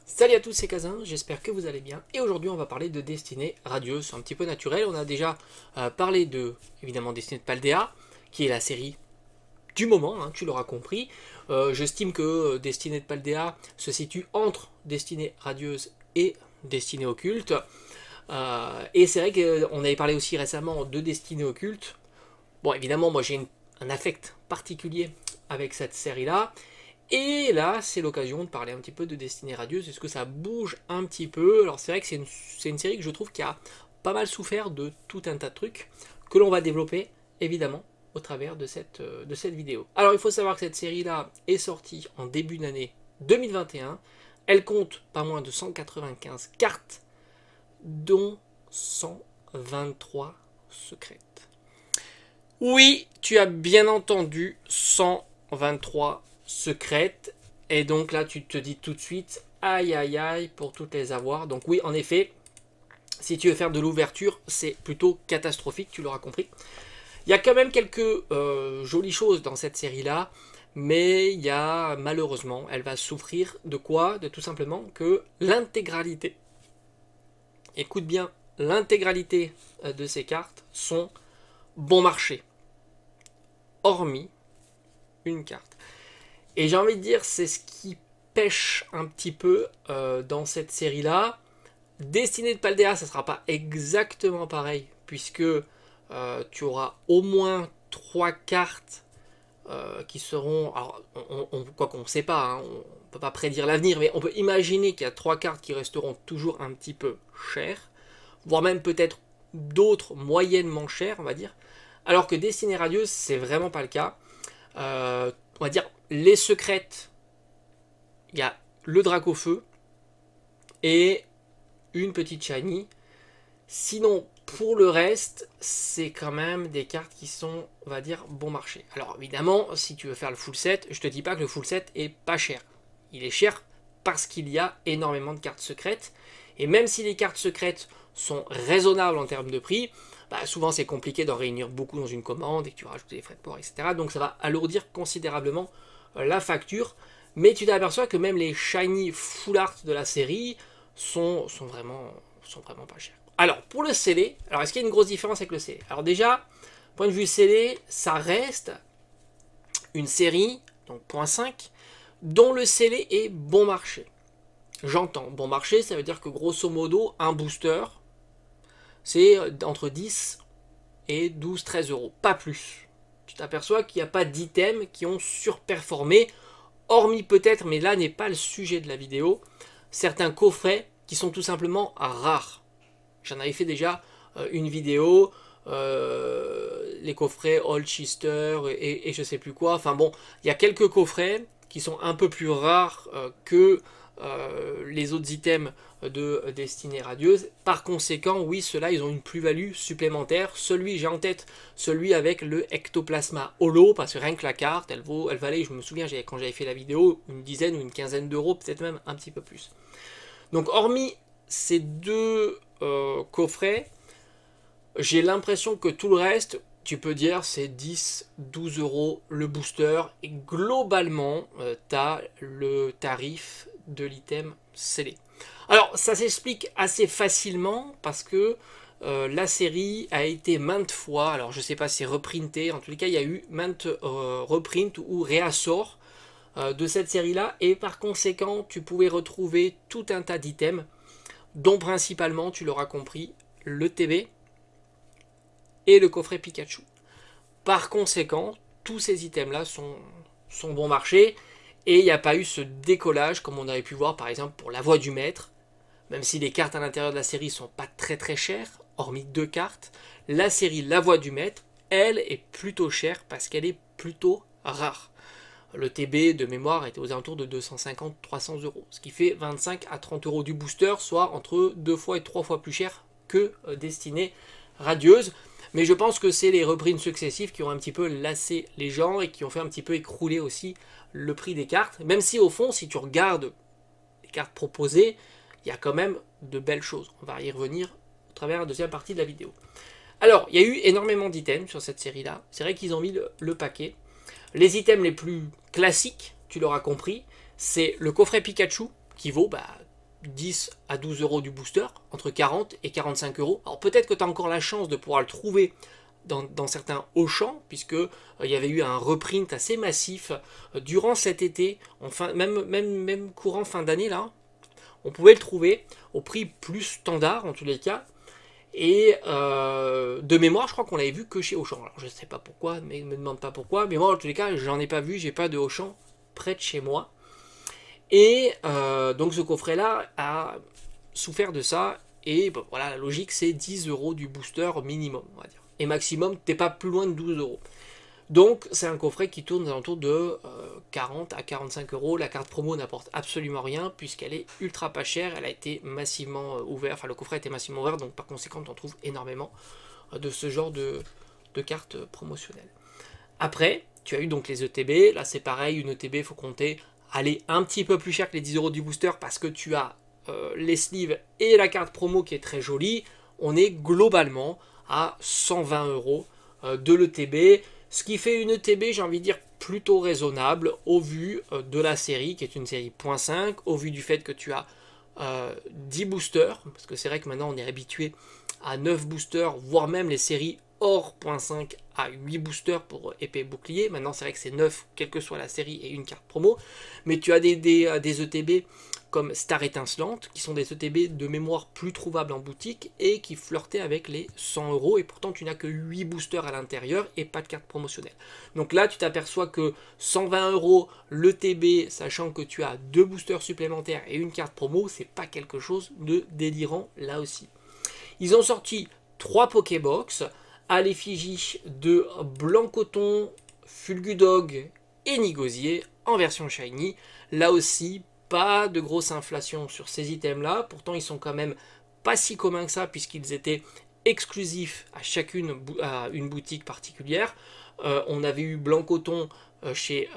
Salut à tous, c'est Kazin, j'espère que vous allez bien. Et aujourd'hui, on va parler de Destinée Radieuse, un petit peu naturel. On a déjà parlé de, évidemment, Destinée de Paldea, qui est la série du moment, hein, tu l'auras compris. J'estime que Destinée de Paldea se situe entre Destinée Radieuse et Destinée Occulte. Et c'est vrai qu'on avait parlé aussi récemment de Destinée Occulte. Bon, évidemment, moi j'ai un affect particulier avec cette série-là. Et là, c'est l'occasion de parler un petit peu de Destinée Radieuse. Est-ce que ça bouge un petit peu? Alors c'est vrai que c'est une série que je trouve qui a pas mal souffert de tout un tas de trucs que l'on va développer, évidemment, au travers de cette vidéo. Alors il faut savoir que cette série-là est sortie en début d'année 2021. Elle compte pas moins de 195 cartes, dont 123 secrètes. Oui, tu as bien entendu, 123 secrètes. Et donc là, tu te dis tout de suite, aïe aïe aïe, pour toutes les avoir. Donc oui, en effet, si tu veux faire de l'ouverture, c'est plutôt catastrophique, tu l'auras compris. Il y a quand même quelques jolies choses dans cette série-là, mais il y a malheureusement, elle va souffrir de quoi? De tout simplement que l'intégralité, écoute bien, l'intégralité de ces cartes sont bon marché, hormis une carte. Et j'ai envie de dire, c'est ce qui pêche un petit peu dans cette série-là. Destinée de Paldea, ça ne sera pas exactement pareil, puisque tu auras au moins 3 cartes qui seront... Alors, quoi qu'on ne sait pas, hein, on ne peut pas prédire l'avenir, mais on peut imaginer qu'il y a 3 cartes qui resteront toujours un petit peu chères, voire même peut-être d'autres moyennement chères, on va dire. Alors que Destinée Radieuse, c'est vraiment pas le cas. On va dire les secrètes, il y a le Dracofeu et une petite shiny. Sinon, pour le reste, c'est quand même des cartes qui sont, on va dire, bon marché. Alors évidemment, si tu veux faire le full set, je te dis pas que le full set est pas cher. Il est cher parce qu'il y a énormément de cartes secrètes. Et même si les cartes secrètes sont raisonnables en termes de prix, bah souvent c'est compliqué d'en réunir beaucoup dans une commande et que tu rajoutes des frais de port, etc. Donc ça va alourdir considérablement la facture. Mais tu t'aperçois que même les shiny full art de la série sont vraiment pas chers. Alors pour le scellé, alors est-ce qu'il y a une grosse différence avec le scellé? Alors déjà, point de vue scellé, ça reste une série, donc .5, dont le scellé est bon marché. J'entends, bon marché, ça veut dire que grosso modo, un booster, c'est entre 10 et 12-13 euros, pas plus. Tu t'aperçois qu'il n'y a pas d'items qui ont surperformé, hormis peut-être, mais là n'est pas le sujet de la vidéo, certains coffrets qui sont tout simplement rares. J'en avais fait déjà une vidéo, les coffrets Holchester et je sais plus quoi. Enfin bon, il y a quelques coffrets qui sont un peu plus rares que les autres items de Destinée Radieuse. Par conséquent, oui, ceux-là, ils ont une plus-value supplémentaire. Celui, j'ai en tête, celui avec le Ectoplasma Holo, parce que rien que la carte, elle valait, je me souviens, quand j'avais fait la vidéo, une dizaine ou une quinzaine d'euros, peut-être même un petit peu plus. Donc, hormis ces deux coffrets, j'ai l'impression que tout le reste, tu peux dire, c'est 10-12 euros le booster. Et globalement, tu as le tarif de l'item scellé. Alors, ça s'explique assez facilement parce que la série a été maintes fois, alors je sais pas si c'est reprinté, en tous les cas, il y a eu maintes reprints ou réassorts de cette série-là, et par conséquent, tu pouvais retrouver tout un tas d'items, dont principalement, tu l'auras compris, le TB et le coffret Pikachu. Par conséquent, tous ces items-là sont bon marché, et il n'y a pas eu ce décollage comme on avait pu voir par exemple pour la voix du maître. Même si les cartes à l'intérieur de la série sont pas très chères, hormis 2 cartes, la série La Voix du Maître, elle, est plutôt chère parce qu'elle est plutôt rare. Le TB de mémoire était aux alentours de 250-300 euros, ce qui fait 25 à 30 euros du booster, soit entre 2 fois et 3 fois plus cher que Destinée Radieuse. Mais je pense que c'est les reprints successifs qui ont un petit peu lassé les gens et qui ont fait un petit peu écrouler aussi le prix des cartes. Même si au fond, si tu regardes les cartes proposées, il y a quand même de belles choses. On va y revenir au travers de la deuxième partie de la vidéo. Alors, il y a eu énormément d'items sur cette série-là. C'est vrai qu'ils ont mis le paquet. Les items les plus classiques, tu l'auras compris, c'est le coffret Pikachu, qui vaut 10 à 12 euros du booster, entre 40 et 45 euros. Alors peut-être que tu as encore la chance de pouvoir le trouver dans certains Auchan, puisque il y avait eu un reprint assez massif durant cet été, même courant fin d'année là, on pouvait le trouver au prix plus standard en tous les cas. Et de mémoire, je crois qu'on l'avait vu que chez Auchan. Alors je ne sais pas pourquoi, mais me demande pas pourquoi. Mais moi, en tous les cas, j'en ai pas vu, j'ai pas de Auchan près de chez moi. Et donc ce coffret-là a souffert de ça. Et bon, voilà, la logique, c'est 10 euros du booster minimum, on va dire. Et maximum, t'es pas plus loin de 12 euros. Donc c'est un coffret qui tourne aux alentours de 40 à 45 euros. La carte promo n'apporte absolument rien puisqu'elle est ultra pas chère. Elle a été massivement ouverte, enfin le coffret a été massivement ouvert, donc par conséquent on trouve énormément de ce genre de cartes promotionnelles. Après, tu as eu donc les ETB. Là c'est pareil, une ETB, il faut compter, aller un petit peu plus cher que les 10 euros du booster parce que tu as les sleeves et la carte promo qui est très jolie. On est globalement à 120 euros de l'ETB. Ce qui fait une ETB, j'ai envie de dire, plutôt raisonnable au vu de la série, qui est une série .5, au vu du fait que tu as 10 boosters, parce que c'est vrai que maintenant on est habitué à 9 boosters, voire même les séries hors .5 à 8 boosters pour épée et bouclier. Maintenant c'est vrai que c'est 9, quelle que soit la série, et une carte promo. Mais tu as des ETB comme Star Étincelante, qui sont des ETB de mémoire plus trouvables en boutique et qui flirtaient avec les 100 euros. Et pourtant, tu n'as que 8 boosters à l'intérieur et pas de carte promotionnelle. Donc là, tu t'aperçois que 120 euros l'ETB, sachant que tu as 2 boosters supplémentaires et une carte promo, c'est pas quelque chose de délirant là aussi. Ils ont sorti 3 Pokébox à l'effigie de Blancoton, Fulgudog et Nigosier en version shiny. Là aussi, pas de grosse inflation sur ces items là, pourtant ils sont quand même pas si communs que ça puisqu'ils étaient exclusifs à chacune à une boutique particulière. On avait eu Blancoton chez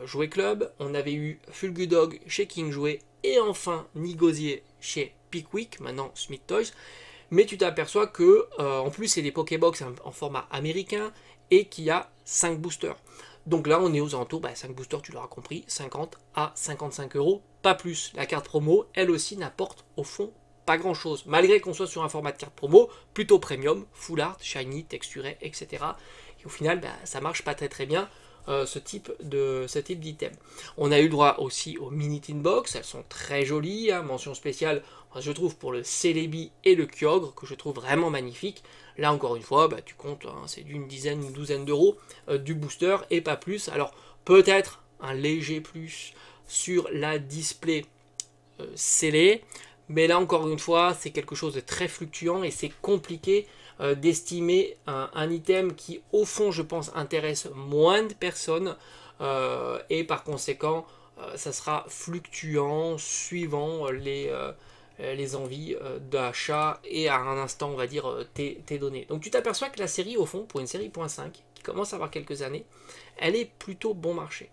Jouet Club, on avait eu Fulgudog chez King Jouet et enfin Nigosier chez Pickwick, maintenant Smith Toys. Mais tu t'aperçois que en plus c'est des Pokébox en format américain et qu'il y a 5 boosters. Donc là, on est aux alentours, 5 boosters, tu l'auras compris, 50 à 55 euros, pas plus. La carte promo, elle aussi, n'apporte au fond pas grand chose. Malgré qu'on soit sur un format de carte promo, plutôt premium, full art, shiny, texturé, etc. Et au final, ça marche pas très bien, ce type d'item. On a eu le droit aussi aux mini tin box, elles sont très jolies, hein, mention spéciale, je trouve, pour le Celebi et le Kyogre, que je trouve vraiment magnifique. Là, encore une fois, tu comptes, hein, c'est d'une dizaine, une douzaine d'euros du booster et pas plus. Alors, peut-être un léger plus sur la display scellée, mais là, encore une fois, c'est quelque chose de très fluctuant et c'est compliqué d'estimer un item qui, au fond, je pense, intéresse moins de personnes et par conséquent, ça sera fluctuant suivant les envies d'achat et à un instant, on va dire, tes données. Donc tu t'aperçois que la série, au fond, pour une série .5, qui commence à avoir quelques années, elle est plutôt bon marché.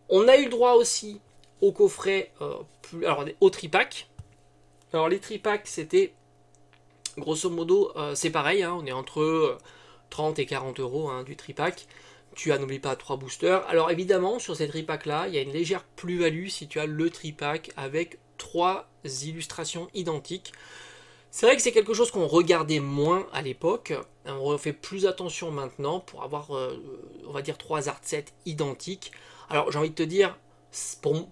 On a eu le droit aussi au coffret, alors au tripack. Alors les tripacks, c'était, grosso modo, c'est pareil, hein, on est entre 30 et 40 euros du tripack. Tu as, n'oublie pas, 3 boosters. Alors évidemment, sur ces tripacks là, il y a une légère plus-value si tu as le tripack avec 3 illustrations identiques. C'est vrai que c'est quelque chose qu'on regardait moins à l'époque. On fait plus attention maintenant pour avoir, on va dire, 3 art sets identiques. Alors j'ai envie de te dire,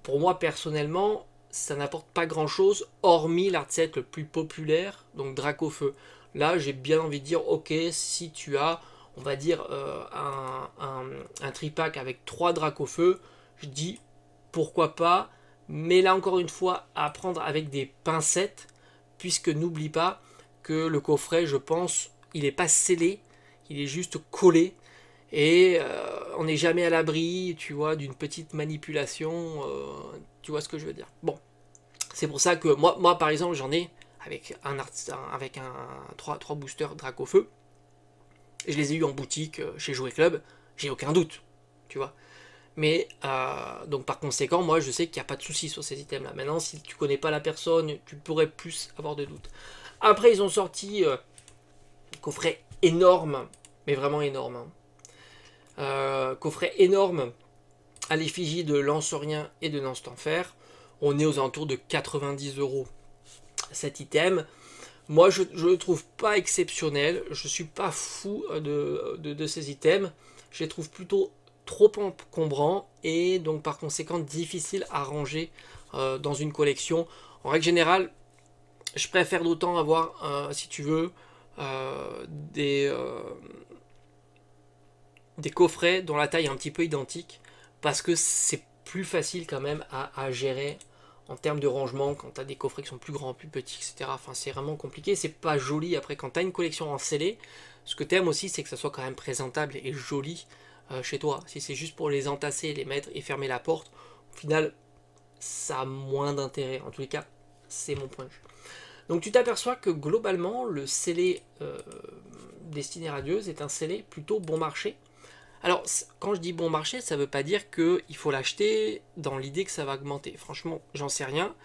pour moi personnellement, ça n'apporte pas grand chose, hormis l'art set le plus populaire, donc Dracofeu. Là, j'ai bien envie de dire, ok, si tu as, on va dire, un tripack avec 3 Dracofeu, je dis pourquoi pas. Mais là, encore une fois, à prendre avec des pincettes, puisque n'oublie pas que le coffret, je pense, il n'est pas scellé, il est juste collé. Et on n'est jamais à l'abri, tu vois, d'une petite manipulation. Tu vois ce que je veux dire. Bon, c'est pour ça que moi par exemple, j'en ai avec avec 3 boosters Dracofeu. Je les ai eu en boutique chez Jouet Club, j'ai aucun doute, tu vois. Mais donc par conséquent, moi je sais qu'il n'y a pas de souci sur ces items là. Maintenant, si tu connais pas la personne, tu pourrais plus avoir de doutes. Après, ils ont sorti un coffret énorme, mais vraiment énorme. Coffret énorme à l'effigie de Lancerien et de Lance-Tenfer. On est aux alentours de 90 euros cet item. Moi, je ne le trouve pas exceptionnel. Je suis pas fou de ces items. Je les trouve plutôt trop encombrants et donc par conséquent difficile à ranger dans une collection. En règle générale, je préfère d'autant avoir, si tu veux, des coffrets dont la taille est un petit peu identique parce que c'est plus facile quand même à gérer en termes de rangement quand tu as des coffrets qui sont plus grands, plus petits, etc. Enfin, c'est vraiment compliqué, c'est pas joli. Après, quand tu as une collection en scellé, ce que tu aimes aussi, c'est que ça soit quand même présentable et joli chez toi. Si c'est juste pour les entasser, les mettre et fermer la porte, au final, ça a moins d'intérêt. En tous les cas, c'est mon point de vue. Donc tu t'aperçois que globalement, le scellé Destinée Radieuse est un scellé plutôt bon marché. Alors, quand je dis bon marché, ça ne veut pas dire qu'il faut l'acheter dans l'idée que ça va augmenter. Franchement, j'en sais rien,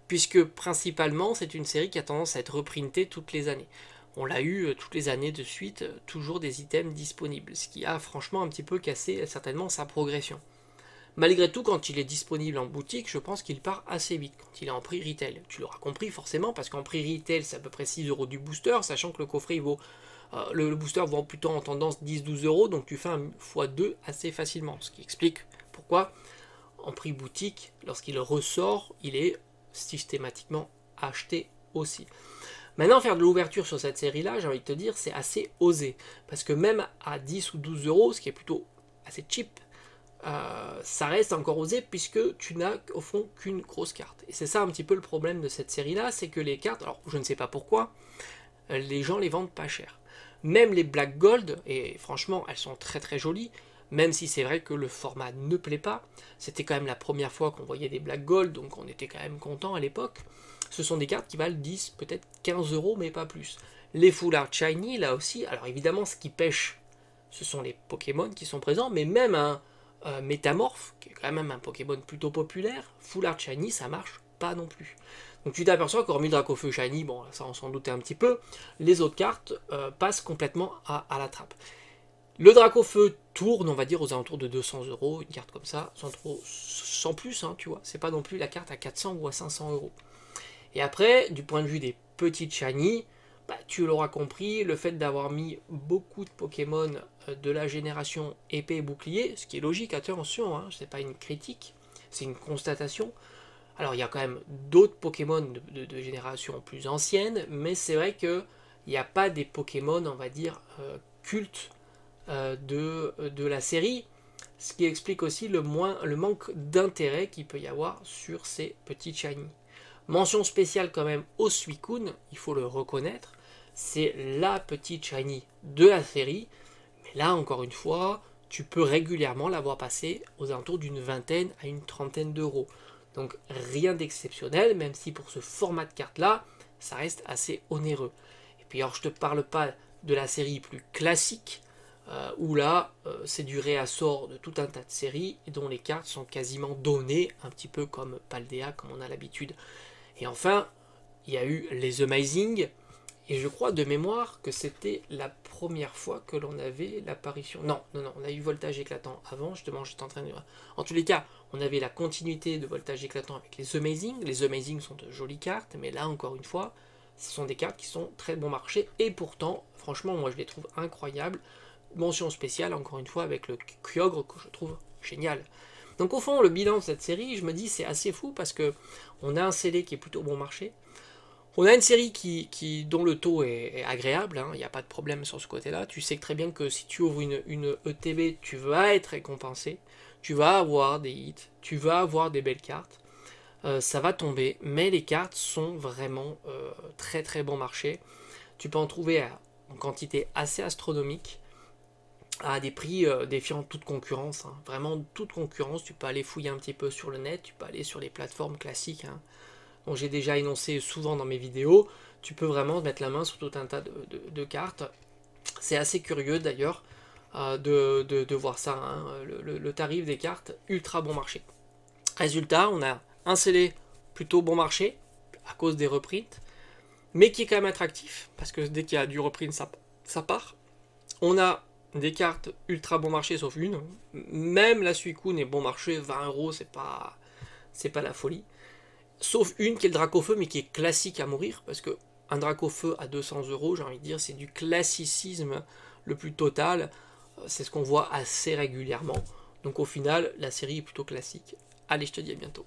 puisque principalement, c'est une série qui a tendance à être reprintée toutes les années. On l'a eu toutes les années de suite, toujours des items disponibles, ce qui a franchement un petit peu cassé certainement sa progression. Malgré tout, quand il est disponible en boutique, je pense qu'il part assez vite, quand il est en prix retail. Tu l'auras compris forcément, parce qu'en prix retail, c'est à peu près 6 euros du booster, sachant que le coffret il vaut le booster vaut plutôt en tendance 10-12 euros, donc tu fais un x2 assez facilement. Ce qui explique pourquoi, en prix boutique, lorsqu'il ressort, il est systématiquement acheté aussi. Maintenant, faire de l'ouverture sur cette série-là, j'ai envie de te dire, c'est assez osé. Parce que même à 10 ou 12 euros, ce qui est plutôt assez cheap, ça reste encore osé puisque tu n'as au fond qu'une grosse carte. Et c'est ça un petit peu le problème de cette série-là, c'est que les cartes, alors je ne sais pas pourquoi, les gens les vendent pas cher. Même les Black Gold, et franchement elles sont très très jolies, même si c'est vrai que le format ne plaît pas, c'était quand même la première fois qu'on voyait des Black Gold, donc on était quand même content à l'époque. Ce sont des cartes qui valent 10, peut-être 15 euros, mais pas plus. Les Full Art Shiny, là aussi, alors évidemment ce qui pêche, ce sont les Pokémon qui sont présents, mais même un Métamorphe, qui est quand même un Pokémon plutôt populaire, Full Art Shiny, ça marche pas non plus. Donc tu t'aperçois qu'hormis le Dracofeu Shiny, bon ça on s'en doutait un petit peu, les autres cartes passent complètement à la trappe. Le Dracofeu tourne, on va dire, aux alentours de 200 euros, une carte comme ça, sans plus, hein, tu vois, c'est pas non plus la carte à 400 ou à 500 euros. Et après, du point de vue des petites Shiny, bah, tu l'auras compris, le fait d'avoir mis beaucoup de Pokémon de la génération épée et bouclier, ce qui est logique, attention, hein, c'est pas une critique, c'est une constatation. Alors il y a quand même d'autres Pokémon de génération plus ancienne, mais c'est vrai qu'il n'y a pas des Pokémon, on va dire, cultes de la série, ce qui explique aussi le manque d'intérêt qu'il peut y avoir sur ces petits shiny. Mention spéciale quand même au Suicune, il faut le reconnaître, c'est la petite shiny de la série, mais là encore une fois, tu peux régulièrement la voir passer aux alentours d'une vingtaine à une trentaine d'euros. Donc rien d'exceptionnel, même si pour ce format de carte là, ça reste assez onéreux. Et puis alors je te parle pas de la série plus classique, où là c'est du réassort de tout un tas de séries et dont les cartes sont quasiment données, un petit peu comme Paldea, comme on a l'habitude. Et enfin, il y a eu les Amazing, et je crois de mémoire que c'était la première fois que l'on avait l'apparition. Non, on a eu Voltage Éclatant avant, justement, j'étais en train de... En tous les cas, on avait la continuité de Voltage Éclatant avec les Amazing. Les Amazing sont de jolies cartes, mais là, encore une fois, ce sont des cartes qui sont très bon marché, et pourtant, franchement, moi je les trouve incroyables. Mention spéciale, encore une fois, avec le Kyogre, que je trouve génial. Donc au fond, le bilan de cette série, je me dis, c'est assez fou, parce que on a un CD qui est plutôt bon marché. On a une série dont le taux est agréable, hein, il n'y a pas de problème sur ce côté-là. Tu sais très bien que si tu ouvres une ETB, tu vas être récompensé, tu vas avoir des hits, tu vas avoir des belles cartes, ça va tomber, mais les cartes sont vraiment très très bon marché. Tu peux en trouver en quantité assez astronomique, à des prix défiant toute concurrence, hein. Vraiment toute concurrence. Tu peux aller fouiller un petit peu sur le net, tu peux aller sur les plateformes classiques, hein, dont j'ai déjà énoncé souvent dans mes vidéos. Tu peux vraiment mettre la main sur tout un tas de cartes. C'est assez curieux d'ailleurs de voir ça, hein, le tarif des cartes ultra bon marché. Résultat, on a un CD plutôt bon marché à cause des reprints, mais qui est quand même attractif parce que dès qu'il y a du reprint, ça part. On a des cartes ultra bon marché sauf une. Même la Suicune est bon marché, 20 euros, c'est pas la folie. sauf une qui est le Dracofeu, mais qui est classique à mourir, parce que un Dracofeu à 200 €, j'ai envie de dire, c'est du classicisme le plus total. C'est ce qu'on voit assez régulièrement. Donc au final, la série est plutôt classique. Allez, je te dis à bientôt.